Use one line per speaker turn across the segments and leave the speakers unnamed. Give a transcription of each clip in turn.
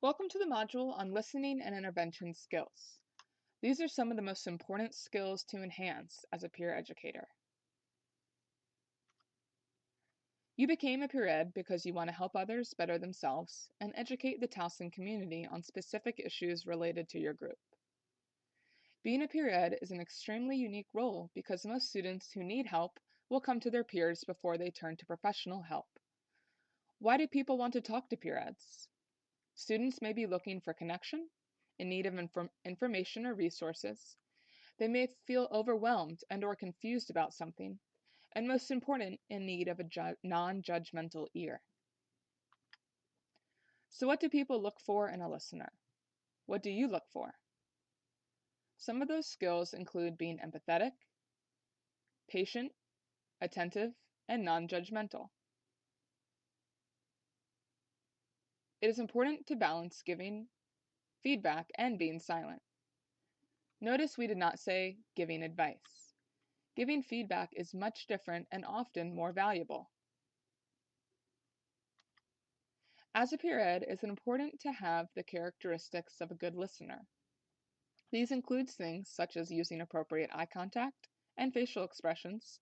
Welcome to the module on listening and intervention skills. These are some of the most important skills to enhance as a peer educator. You became a peer ed because you want to help others better themselves and educate the Towson community on specific issues related to your group. Being a peer ed is an extremely unique role because most students who need help will come to their peers before they turn to professional help. Why do people want to talk to peer eds? Students may be looking for connection, in need of information or resources. They may feel overwhelmed and or confused about something, and most important, in need of a non-judgmental ear. So what do people look for in a listener? What do you look for? Some of those skills include being empathetic, patient, attentive, and non-judgmental. It is important to balance giving feedback and being silent. Notice we did not say giving advice. Giving feedback is much different and often more valuable. As a peer ed, it's important to have the characteristics of a good listener. These include things such as using appropriate eye contact and facial expressions,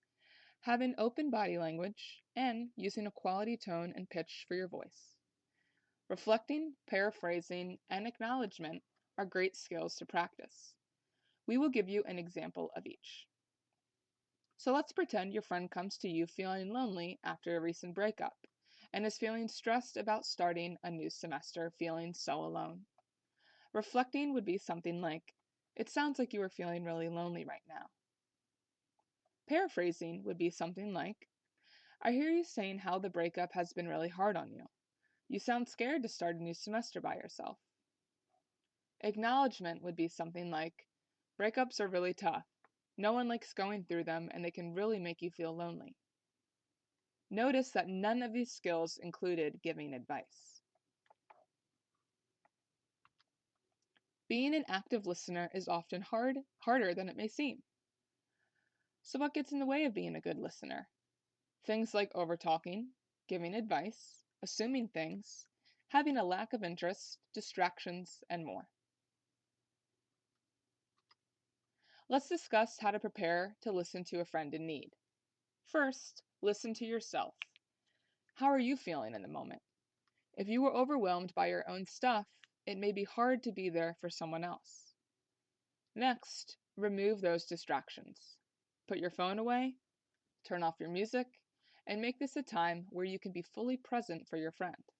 having open body language, and using a quality tone and pitch for your voice. Reflecting, paraphrasing, and acknowledgement are great skills to practice. We will give you an example of each. So let's pretend your friend comes to you feeling lonely after a recent breakup and is feeling stressed about starting a new semester, feeling so alone. Reflecting would be something like, "It sounds like you are feeling really lonely right now." Paraphrasing would be something like, "I hear you saying how the breakup has been really hard on you. You sound scared to start a new semester by yourself." Acknowledgement would be something like, "Breakups are really tough. No one likes going through them, and they can really make you feel lonely." Notice that none of these skills included giving advice. Being an active listener is often harder than it may seem. So what gets in the way of being a good listener? Things like overtalking, giving advice, assuming things, having a lack of interest, distractions, and more. Let's discuss how to prepare to listen to a friend in need. First, listen to yourself. How are you feeling in the moment? If you were overwhelmed by your own stuff, it may be hard to be there for someone else. Next, remove those distractions. Put your phone away, turn off your music, and make this a time where you can be fully present for your friend.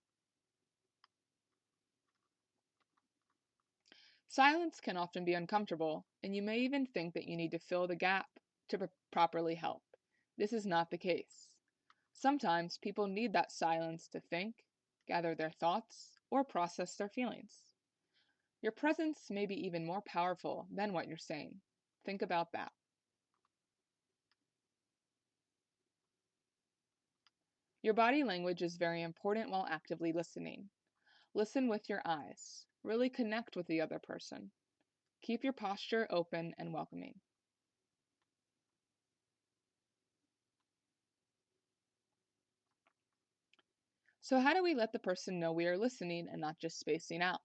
Silence can often be uncomfortable, and you may even think that you need to fill the gap to properly help. This is not the case. Sometimes people need that silence to think, gather their thoughts, or process their feelings. Your presence may be even more powerful than what you're saying. Think about that. Your body language is very important while actively listening. Listen with your eyes. Really connect with the other person. Keep your posture open and welcoming. So how do we let the person know we are listening and not just spacing out?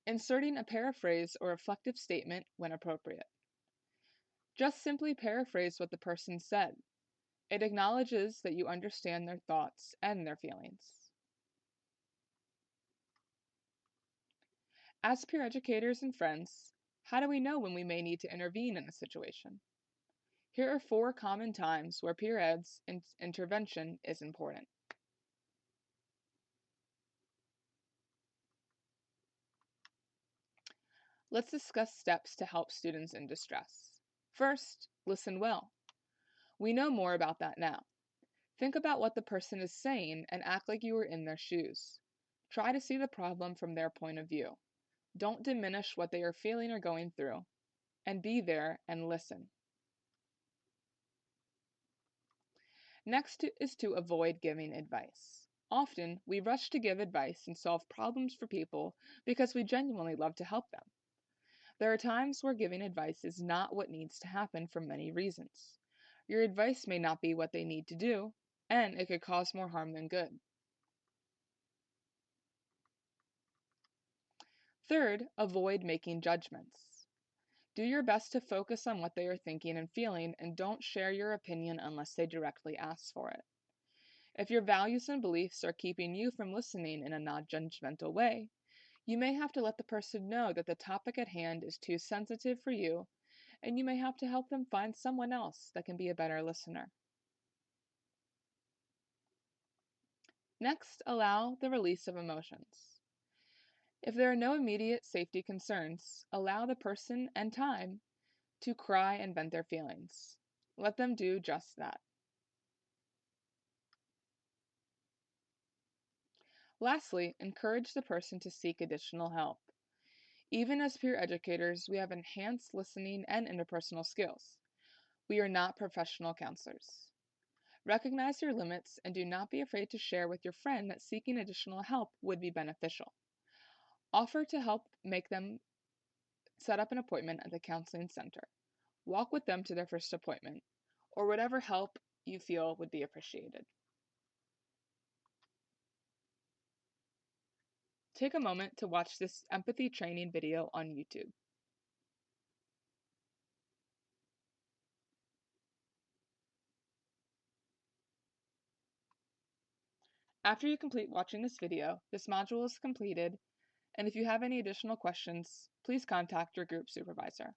Inserting a paraphrase or reflective statement when appropriate. Just simply paraphrase what the person said. It acknowledges that you understand their thoughts and their feelings. As peer educators and friends, how do we know when we may need to intervene in a situation? Here are 4 common times where peer ed's intervention is important. Let's discuss steps to help students in distress. First, listen well. We know more about that now. Think about what the person is saying and act like you were in their shoes. Try to see the problem from their point of view. Don't diminish what they are feeling or going through, and be there and listen. Next is to avoid giving advice. Often, we rush to give advice and solve problems for people because we genuinely love to help them. There are times where giving advice is not what needs to happen for many reasons. Your advice may not be what they need to do, and it could cause more harm than good. Third, avoid making judgments. Do your best to focus on what they are thinking and feeling, and don't share your opinion unless they directly ask for it. If your values and beliefs are keeping you from listening in a non-judgmental way, you may have to let the person know that the topic at hand is too sensitive for you, and you may have to help them find someone else that can be a better listener. Next, allow the release of emotions. If there are no immediate safety concerns, allow the person and time to cry and vent their feelings. Let them do just that. Lastly, encourage the person to seek additional help. Even as peer educators, we have enhanced listening and interpersonal skills. We are not professional counselors. Recognize your limits and do not be afraid to share with your friend that seeking additional help would be beneficial. Offer to help make them set up an appointment at the counseling center. Walk with them to their first appointment, or whatever help you feel would be appreciated. Take a moment to watch this empathy training video on YouTube. After you complete watching this video, this module is completed, and if you have any additional questions, please contact your group supervisor.